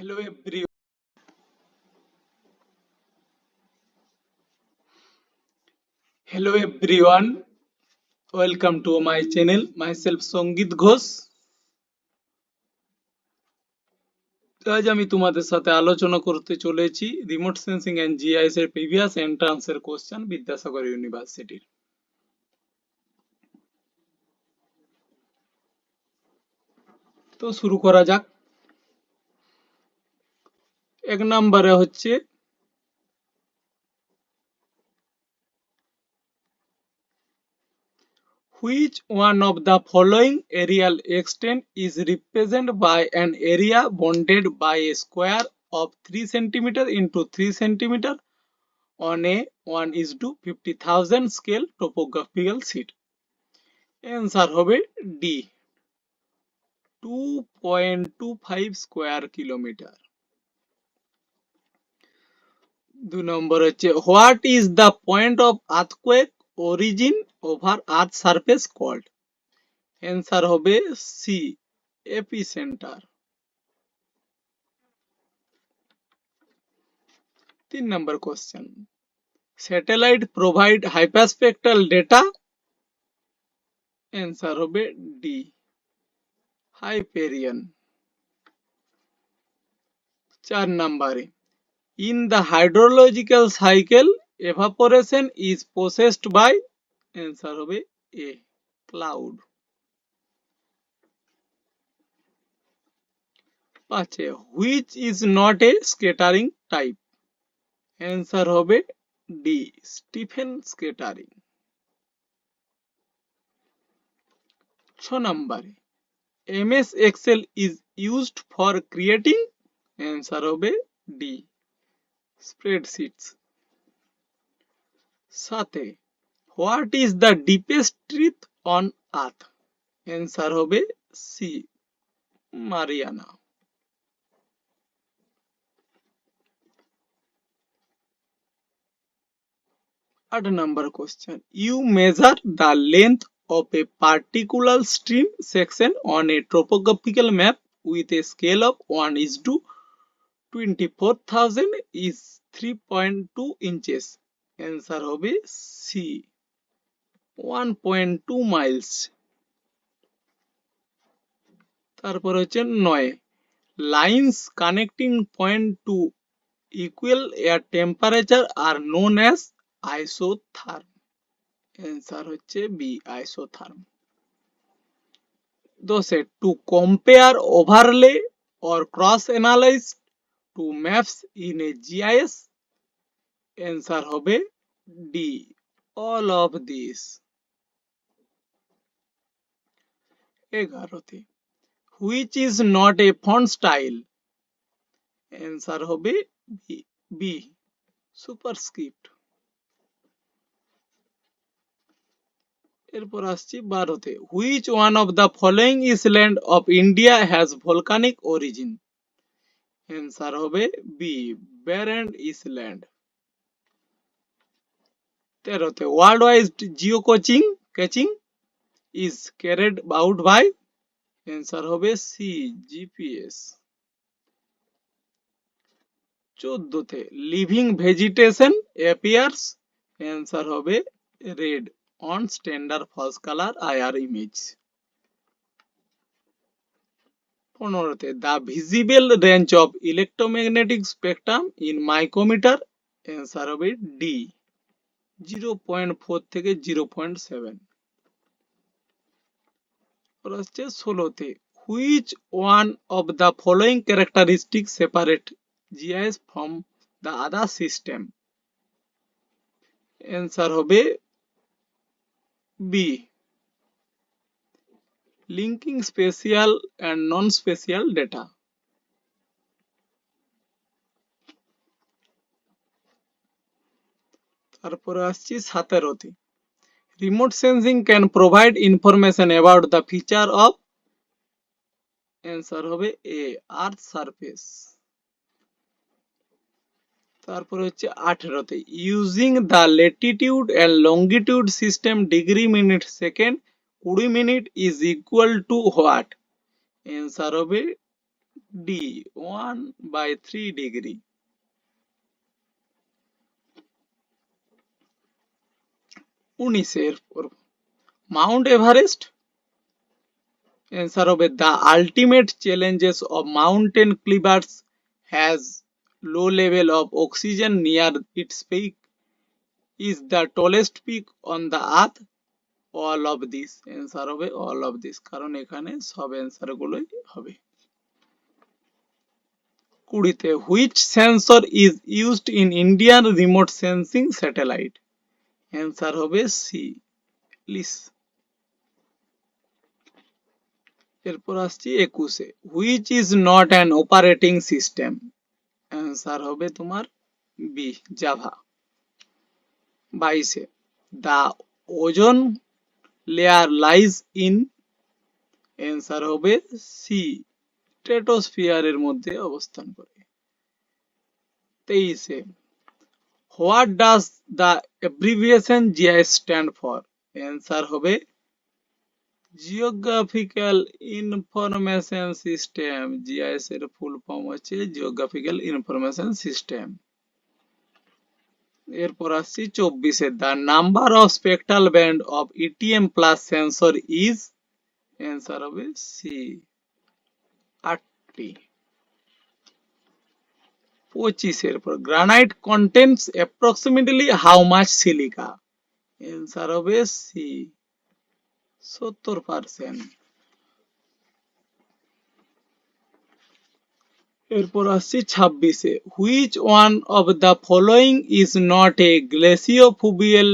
Hello every Hello everyone. Welcome to my channel. Myself Songit Ghosh. আজ আমি তোমাদের সাথে আলোচনা করতে চলেছি রিমোট সেন্সিং এন্ড জিআইএস এর প্রিভিয়াস এন্ট্রান্স এর কোশ্চেন বিদ্যাসাগর ইউনিভার্সিটির। তো শুরু করা যাক। এক নম্বরে হচ্ছে which one of the following areal extent is represented by an area bounded by a square of 3 cm into 3 cm on a 1:50,000 scale topographical sheet? Answer হবে ডি 2.25 স্কয়ার কিলোমিটার। 2 নম্বর হচ্ছে what is the point of earthquake origin over earth surface called? Answer হবে C epicentre. 3 number question satellite provide hyperspectral data? Answer হবে D Hyperion. 4 নম্বরে in the hydrological cycle evaporation is processed by? answer হবে a cloud। 5 which is not a scattering type? answer হবে d Stephen scattering। 6 নম্বরে ms excel is used for creating? answer হবে d spreadsheets। 7 what is the deepest truth on earth? answer হবে c Mariana. 8 number question you measure the length of a particular stream section on a topographical map with a scale of 1:24,000 is 3.2 inches। answer হবে c 1.2 miles। তারপর হচ্ছে 9 lines connecting point to equal air temperature are known as isotherm। answer হচ্ছে B isotherm. 10 to compare overlay or cross analyze two maps in a GIS? answer হবে D all of these। 11 which is not a font style? answer হবে B superscript। এরপর আসছি 12 which one of the following island of India has volcanic origin? answer হবে B barren island। 13 worldwide geocaching is carried out by? answer হবে C GPS। 14 living vegetation appears? answer হবে red on standard false color IR image। 15 the visible range of electromagnetic spectrum in micrometer? answer হবে D 0.4 থেকে 0.7। 16 which one of the following characteristics separate GIS from the other system? answer হবে B linking spatial and non-spatial data। তারপরে আসছি 17 remote sensing can provide information about the feature of? answer হবে A earth surface। তারপরে হচ্ছে 18 using the latitude and longitude system degree minute second 20 minute is equal to what? answer হবে D 1/3 degree. 19 Mount Everest. Answer হবে the ultimate challenges of mountain climbers has low level of oxygen near its peak is the tallest peak on the earth. All of this, answer হবে all of this, কারণ এখানে সব answer গুলোই হবে। 20 which sensor is used in Indian remote sensing satellite. Answer হবে C, LISS. এরপর আসছি 21, which is not an operating system. Answer হবে তোমার B, Java. 22, the ozone layer lies in. Answer হবে সি, স্ট্র্যাটোস্ফিয়ারের মধ্যে অবস্থান করে। 23, what does the abbreviation GIS stand for. Answer হবে জিওগ্রাফিক্যাল ইনফরমেশন সিস্টেম। জিআইএস এর ফুল ফর্ম হচ্ছে জিওগ্রাফিক্যাল ইনফরমেশন সিস্টেম। এরপর আসছি 24, the number of spectral band of ETM plus sensor is. Answer হবে সি, 8টি। 25 এর পর granite contents approximately how much silica. Answer হবে সি, 70%। এরপর আসছি 26, which one of the following is not a glaciofluvial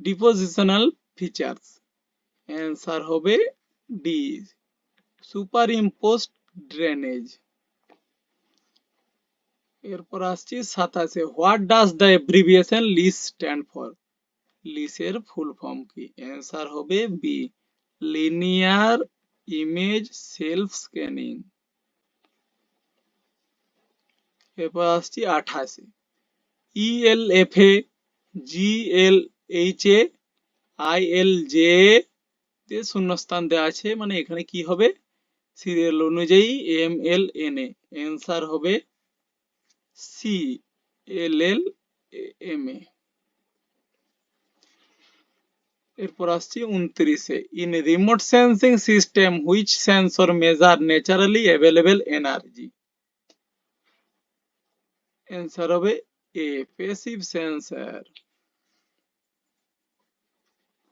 depositional features. Answer হবে D, super imposed drainage. এরপর আসছি 27, what does the abbreviation LISS stand for. লিসের full form কি। Answer হবে B, linear image self scanning. এরপর আসছি 28, ইএলএফএ জিএলএইচএ আইএলজে তে শূন্যস্থান দেওয়া আছে, মানে এখানে কি হবে সিরিয়াল অনুযায়ী এমএলএনএ। অ্যান্সার হবে সি, এলএলএমএ। এরপর আসছি 29, in remote sensing system which sensor measure naturally available energy. Answer হবে এ, প্যাসিভ সেন্সর।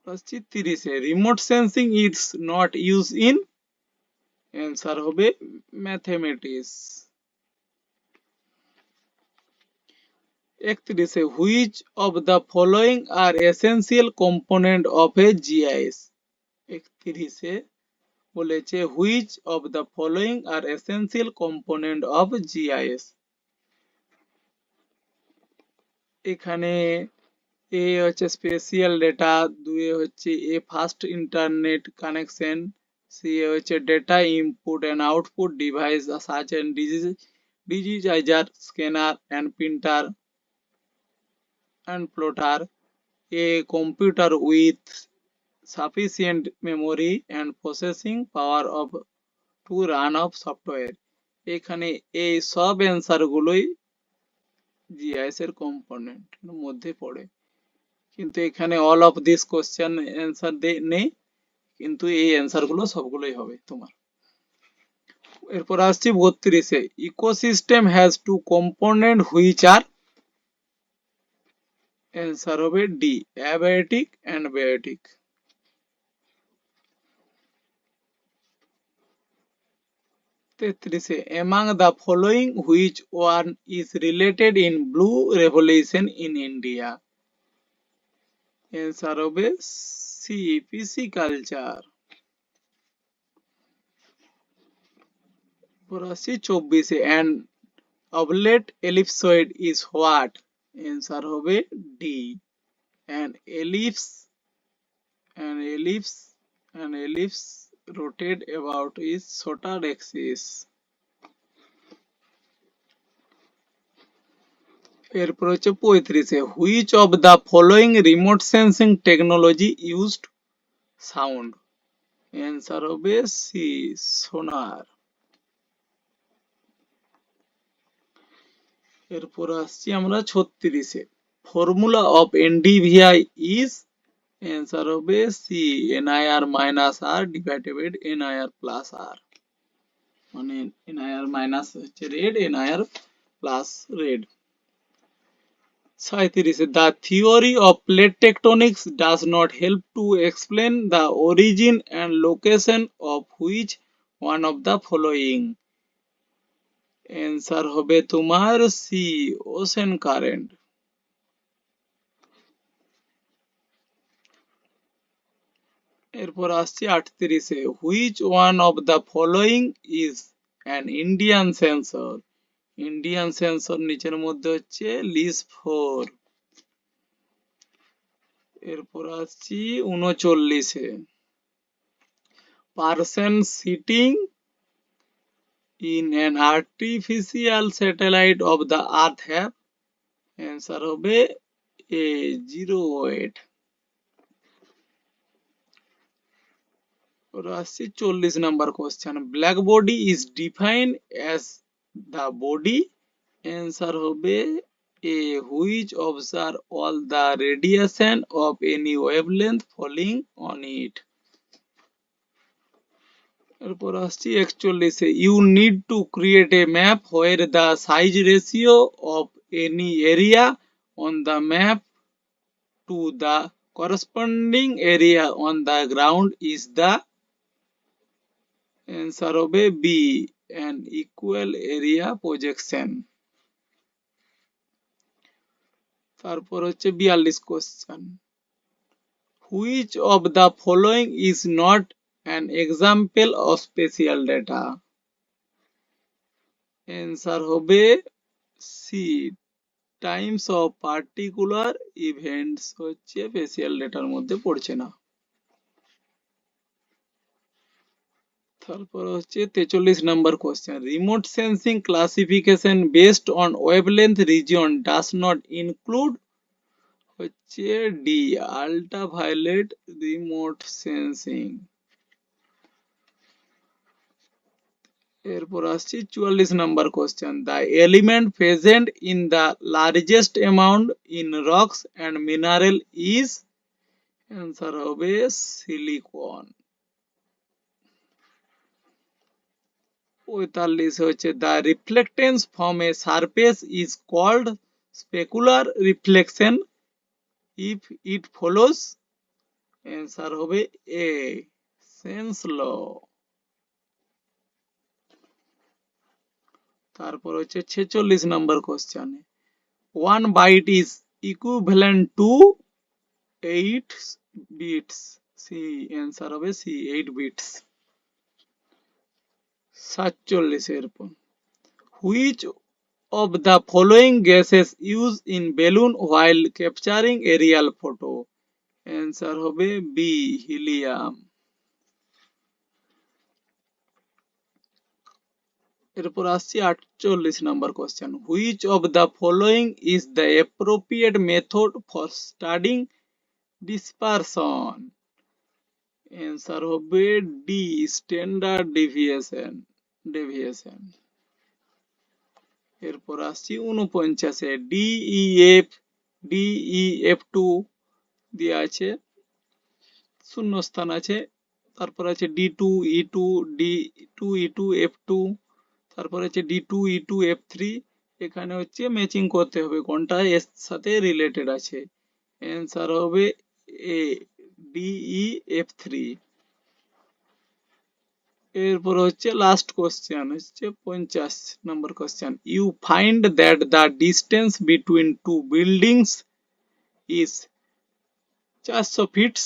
আসছি 30, remote sensing is not use in. Answer হবে mathematics. 31, which of the following are essential component of a GIS. 31 বলেছে which of the following are essential component of GIS. এখানে A হচ্ছে spatial data, 2 হচ্ছে a fast internet connection, C হচ্ছে data input and output device such and digitiser scanner and printer and plotter, a computer with sufficient memory and processing power of to run of software। এখানে এই সব answer গুলোই GIS এর component মধ্যে পড়ে, কিন্তু এখানে all of this question answer নেই, কিন্তু এই অ্যান্সার গুলো সবগুলোই হবে তোমার। এরপর আসছি 32, ecosystem has two component which are. Answer হবে D, abiotic and biotic. 33, among the following which one is related in blue revolution in India। Answer হবে সি, পিসিকালচার। পর আসছি 24, an oblate ellipsoid is what। Answer হবে D, an ellipse an ellipse an ellipse rotate about its shorter axis। এরপর হচ্ছে 35, which of the following remote sensing technology used sound. Answer হবে C, sonar. এরপর আসছি আমরা 36-এ। Formula of NDVI is, answer হবে C NIR minus R divided by NIR plus R, মানে NIR minus হচ্ছে রেড, এনআইআর প্লাস রেড। 37-এ the theory of plate tectonics does not help to explain the origin and location of which one of the following, answer হবে তোমার C ocean current. এরপর আসছি 38-এ which one of the following is an Indian sensor, Indian sensor নিচের মধ্যে হচ্ছে LISS 4। এরপর আসছি 39-এ person sitting in an artificial satellite of the earth have, answer হবে a 08। আসছি 40 number question, black body is defined as the body, answer হবে a which observe all the radiation of any wavelength falling on it। এরপর আসছি 41-এ you need to create a map where the size ratio of any area on the map to the corresponding area on the ground is the, answer হবে B an equal area projection. তারপর হচ্ছে 42 question, which of the following is not an example of spatial data, answer হবে C times of particular events হচ্ছে special ডেটার মধ্যে পড়ছে না। তারপর হচ্ছে 43 number question, remote sensing classification based on wavelength region does not include, হচ্ছে D ultraviolet remote sensing. এরপর আসছি 44 number question, the element present in the largest amount in rocks and mineral is, answer হবে silicon. 45 হচ্ছে the reflectance from a surface is called specular reflection if it follows, answer হবে A Snell's law. তারপর হচ্ছে 46 number question, one byte is equivalent to 8 bits, C answer হবে C 8 bits. 47 এরপর which of the following gases used in balloon while capturing aerial photo, answer হবে B helium. এরপর আসছি 48 number question, which of the following is the appropriate method for studying dispersion, answer হবে D standard deviation. এরপর আসছি 49-এ DEF two দেওয়া আছে, শূন্যস্থান আছে, তারপর আছে D2E2 D2E2 F2, তারপর আছে D2E2 F3, এখানে হচ্ছে ম্যাচিং করতে হবে কোনটা এর সাথে রিলেটেড আছে, অ্যান্সার হবে এ DEF3। এরপর হচ্ছে লাস্ট কোশ্চেন হচ্ছে 50 number question, you find that the distance between two buildings is 400 feet,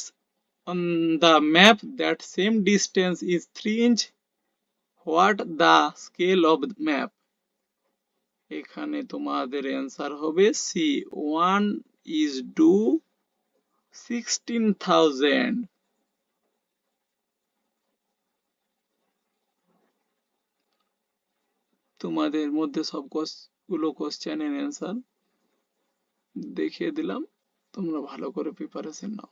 on the map that same distance is 3 inch, what the scale of the map, এখানে তোমাদের answer হবে C 1:16,000। তোমাদের মধ্যে সবগুলো কোশ্চেনের অ্যান্সার দেখিয়ে দিলাম, তোমরা ভালো করে প্রিপারেশন নাও।